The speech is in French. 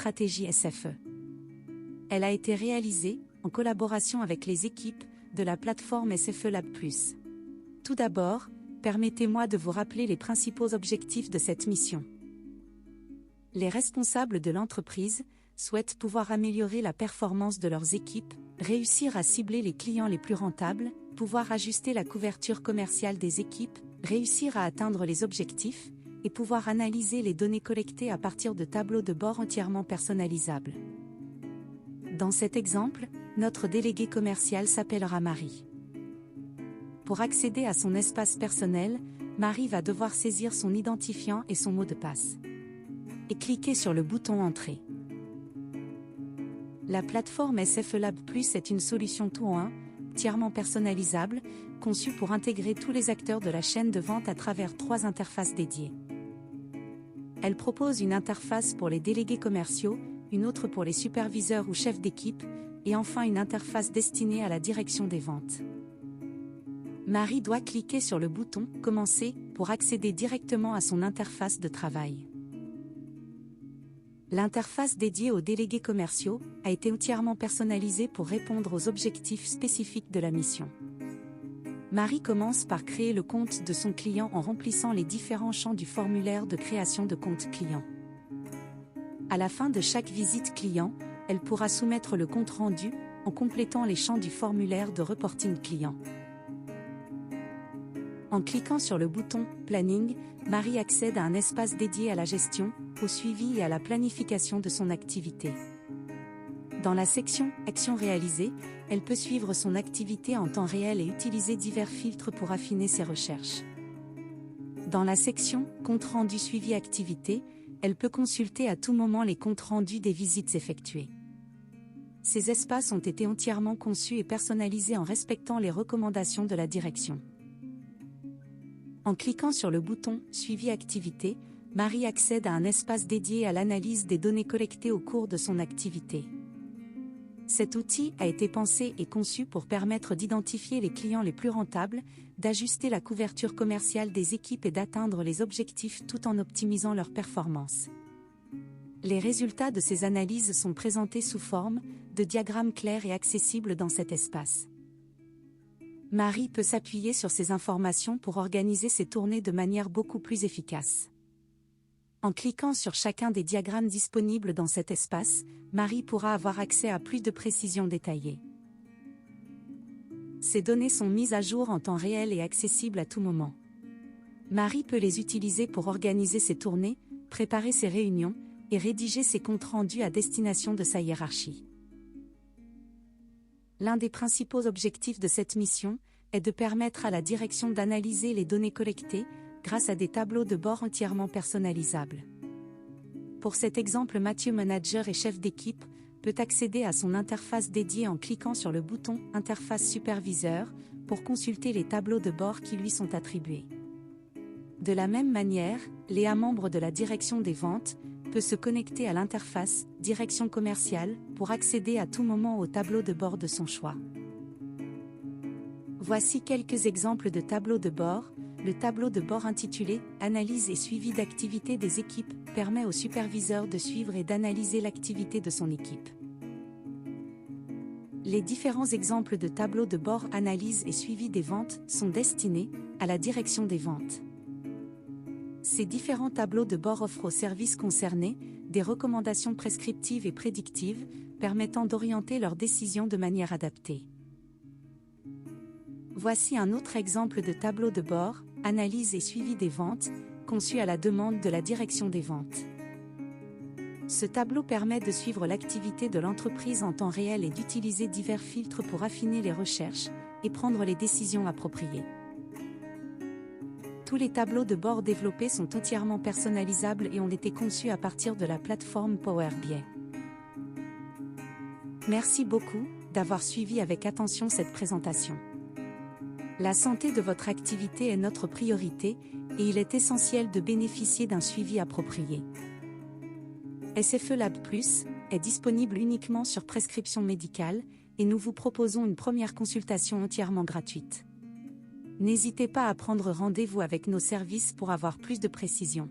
stratégie SFE. Elle a été réalisée en collaboration avec les équipes de la plateforme SFE Lab+. Tout d'abord, permettez-moi de vous rappeler les principaux objectifs de cette mission. Les responsables de l'entreprise souhaitent pouvoir améliorer la performance de leurs équipes, réussir à cibler les clients les plus rentables, pouvoir ajuster la couverture commerciale des équipes, réussir à atteindre les objectifs, et pouvoir analyser les données collectées à partir de tableaux de bord entièrement personnalisables. Dans cet exemple, notre délégué commercial s'appellera Marie. Pour accéder à son espace personnel, Marie va devoir saisir son identifiant et son mot de passe. Et cliquer sur le bouton Entrée. La plateforme SFE Lab+ est une solution tout en un, entièrement personnalisable, conçue pour intégrer tous les acteurs de la chaîne de vente à travers 3 interfaces dédiées. Elle propose une interface pour les délégués commerciaux, une autre pour les superviseurs ou chefs d'équipe, et enfin une interface destinée à la direction des ventes. Marie doit cliquer sur le bouton « Commencer » pour accéder directement à son interface de travail. L'interface dédiée aux délégués commerciaux a été entièrement personnalisée pour répondre aux objectifs spécifiques de la mission. Marie commence par créer le compte de son client en remplissant les différents champs du formulaire de création de compte client. À la fin de chaque visite client, elle pourra soumettre le compte rendu en complétant les champs du formulaire de reporting client. En cliquant sur le bouton « Planning », Marie accède à un espace dédié à la gestion, au suivi et à la planification de son activité. Dans la section « Actions réalisées », elle peut suivre son activité en temps réel et utiliser divers filtres pour affiner ses recherches. Dans la section « Compte rendu suivi activité », elle peut consulter à tout moment les comptes rendus des visites effectuées. Ces espaces ont été entièrement conçus et personnalisés en respectant les recommandations de la direction. En cliquant sur le bouton « Suivi activité », Marie accède à un espace dédié à l'analyse des données collectées au cours de son activité. Cet outil a été pensé et conçu pour permettre d'identifier les clients les plus rentables, d'ajuster la couverture commerciale des équipes et d'atteindre les objectifs tout en optimisant leur performance. Les résultats de ces analyses sont présentés sous forme de diagrammes clairs et accessibles dans cet espace. Marie peut s'appuyer sur ces informations pour organiser ses tournées de manière beaucoup plus efficace. En cliquant sur chacun des diagrammes disponibles dans cet espace, Marie pourra avoir accès à plus de précisions détaillées. Ces données sont mises à jour en temps réel et accessibles à tout moment. Marie peut les utiliser pour organiser ses tournées, préparer ses réunions et rédiger ses comptes rendus à destination de sa hiérarchie. L'un des principaux objectifs de cette mission est de permettre à la direction d'analyser les données collectées grâce à des tableaux de bord entièrement personnalisables. Pour cet exemple, Mathieu, manager et chef d'équipe, peut accéder à son interface dédiée en cliquant sur le bouton « Interface superviseur » pour consulter les tableaux de bord qui lui sont attribués. De la même manière, Léa, membre de la direction des ventes, peut se connecter à l'interface « Direction commerciale » pour accéder à tout moment au tableau de bord de son choix. Voici quelques exemples de tableaux de bord. Le tableau de bord intitulé « Analyse et suivi d'activité des équipes » permet au superviseur de suivre et d'analyser l'activité de son équipe. Les différents exemples de tableaux de bord « Analyse et suivi des ventes » sont destinés à la direction des ventes. Ces différents tableaux de bord offrent aux services concernés des recommandations prescriptives et prédictives permettant d'orienter leurs décisions de manière adaptée. Voici un autre exemple de tableau de bord, analyse et suivi des ventes, conçu à la demande de la direction des ventes. Ce tableau permet de suivre l'activité de l'entreprise en temps réel et d'utiliser divers filtres pour affiner les recherches et prendre les décisions appropriées. Tous les tableaux de bord développés sont entièrement personnalisables et ont été conçus à partir de la plateforme Power BI. Merci beaucoup d'avoir suivi avec attention cette présentation. La santé de votre activité est notre priorité et il est essentiel de bénéficier d'un suivi approprié. SFE Lab+ est disponible uniquement sur prescription médicale et nous vous proposons une première consultation entièrement gratuite. N'hésitez pas à prendre rendez-vous avec nos services pour avoir plus de précisions.